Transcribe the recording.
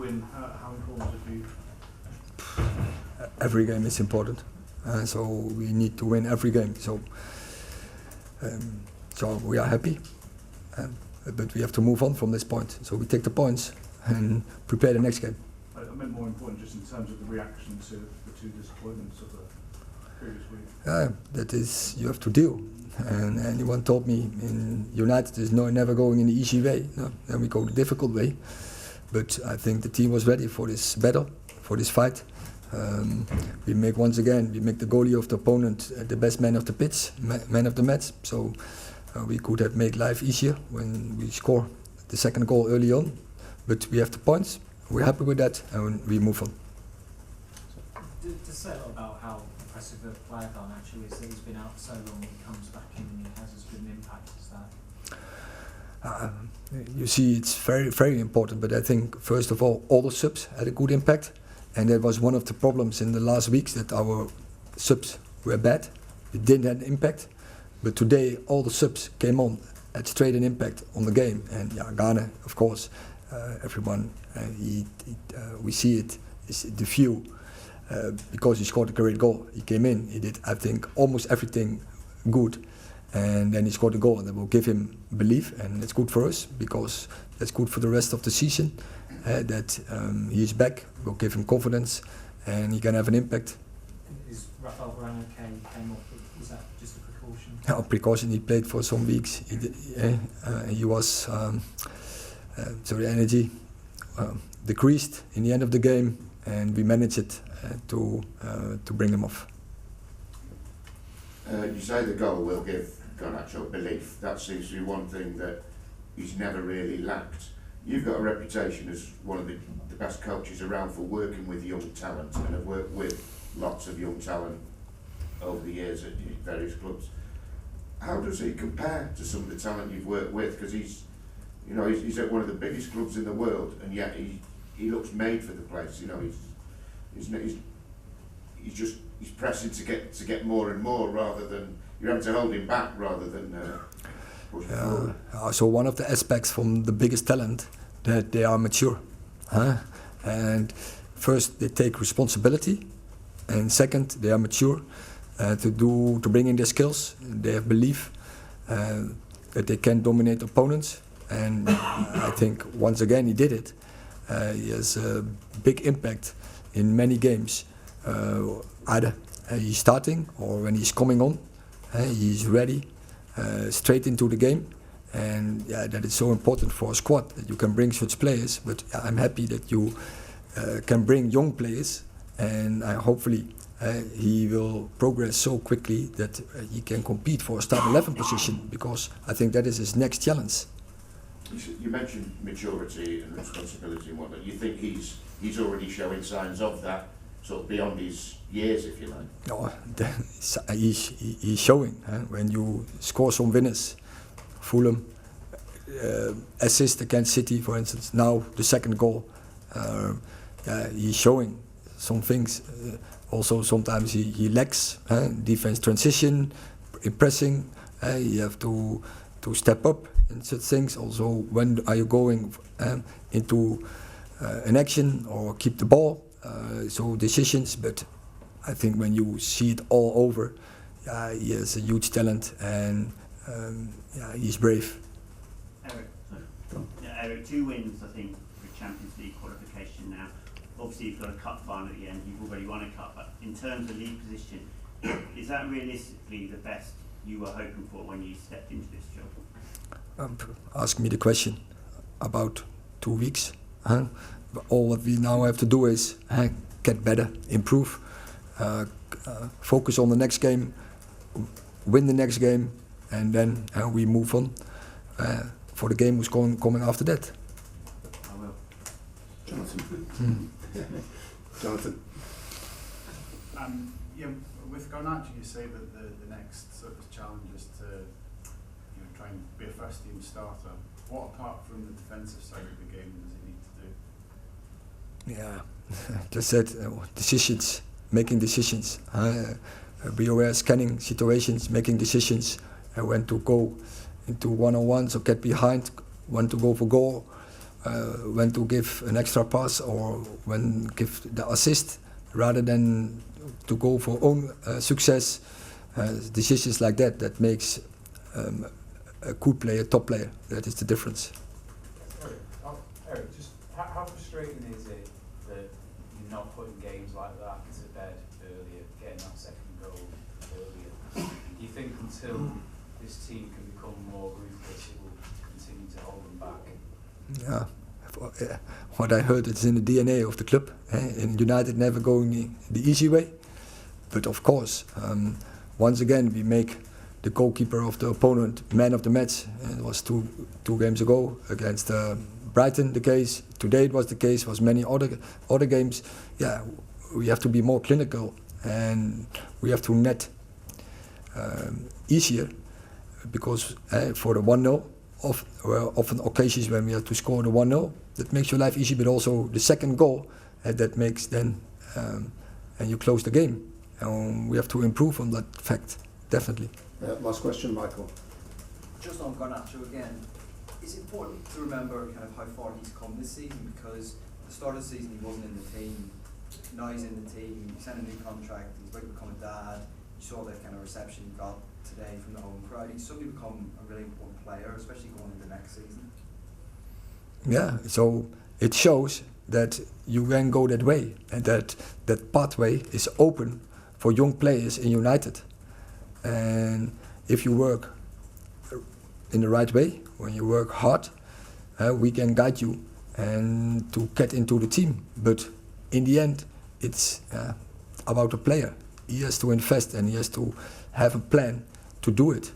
win, how important is it for you? Every game is important, so we need to win every game. So we are happy, but we have to move on from this point. So we take the points and prepare the next game. I meant more important just in terms of the reaction to the two disappointments of the previous week. That is, you have to deal. And anyone told me in United is never going in the easy way. No, then we go the difficult way. But I think the team was ready for this battle, for this fight. We make the goalie of the opponent the best man of the pitch, man of the match. So we could have made life easier when we score the second goal early on. But we have the points. We're happy with that, and we move on. To say a lot about how impressive a player Garnacho is, that he's been out so long, he comes back in and he has as good an impact as that. You see, it's very, very important. But I think first of all the subs had a good impact. And that was one of the problems in the last weeks, that our subs were bad. It didn't have an impact. But today, all the subs came on, had straight an impact on the game. And Ghana, of course, everyone, we see it, is the view, because he scored a great goal. He came in, he did, I think, almost everything good. And then he scored a goal, and that will give him belief. And it's good for us, because that's good for the rest of the season. That he is back, will give him confidence, and he can have an impact. Is Rafael Varane okay? He came off. Was that just a precaution? A precaution. He played for some weeks. He was so the energy decreased in the end of the game, and we managed it to bring him off. You say the goal will give Garnacho belief. That seems to be one thing that he's never really lacked. You've got a reputation as one of the best coaches around for working with young talent, and have worked with lots of young talent over the years at various clubs. How does he compare to some of the talent you've worked with? Because he's at one of the biggest clubs in the world, and yet he looks made for the place. He's pressing to get more and more, rather than you're having to hold him back rather than push forward. So one of the aspects from the biggest talent, that they are mature, and first they take responsibility, and second they are mature to bring in their skills. They have belief that they can dominate opponents, and I think once again he did it. He has a big impact in many games. Either he's starting or when he's coming on, he's ready, straight into the game. And that is so important for a squad, that you can bring such players. But I'm happy that you can bring young players, and hopefully he will progress so quickly that he can compete for a start 11 position, because I think that is his next challenge. You mentioned maturity and responsibility and whatnot. You think he's already showing signs of that, sort of beyond his years, if you like? No, he's showing. When you score some winners, Fulham, assist against City, for instance, now the second goal, he's showing some things. Also, sometimes he lacks defense transition, in pressing. You have to step up in such things. Also, when are you going into an action or keep the ball? So decisions, but I think when you see it all over, he has a huge talent, and he's brave. Erik, 2 wins, I think, for Champions League qualification now. Obviously, you've got a cup final at the end. You've already won a cup, but in terms of league position, is that realistically the best you were hoping for when you stepped into this job? Ask me the question about 2 weeks. All what we now have to do is get better, improve, focus on the next game, win the next game, and then we move on for the game who's coming after that. I will. Jonathan. Jonathan. With Garnacho, you say that the next sort of challenge is to try and be a first team starter. What, apart from the defensive side of the game, does he need to do? Just said decisions, making decisions. Be aware, scanning situations, making decisions, when to go into one-on-ones or get behind, when to go for goal, when to give an extra pass or when give the assist, rather than to go for own success. Decisions like that makes a good player, top player. That is the difference. Erik, just how frustrating is it that you're not putting games like that to bed earlier, getting that second goal earlier? Do you think until this team can become more ruthless, it will continue to hold them back? Yeah, what I heard, it's in the DNA of the club. In United, never going the easy way. But of course, once again, we make the goalkeeper of the opponent man of the match. It was two games ago against Brighton the case. Today it was the case. Was many other games. Yeah, we have to be more clinical and we have to net easier, because for the 1-0 often occasions when we have to score the 1-0, that makes your life easy. But also the second goal, that makes then and you close the game. We have to improve on that fact, definitely. Last question, Michael. Just on Garnacho again, it's important to remember kind of how far he's come this season, because at the start of the season he wasn't in the team, now he's in the team, he signed a new contract, he's about to become a dad. You saw the kind of reception he got today from the home crowd. He's suddenly become a really important player, especially going into next season. Yeah, so it shows that you can go that way, and that pathway is open for young players in United. And if you work in the right way, when you work hard, we can guide you and to get into the team. But in the end, it's about the player. He has to invest and he has to have a plan to do it.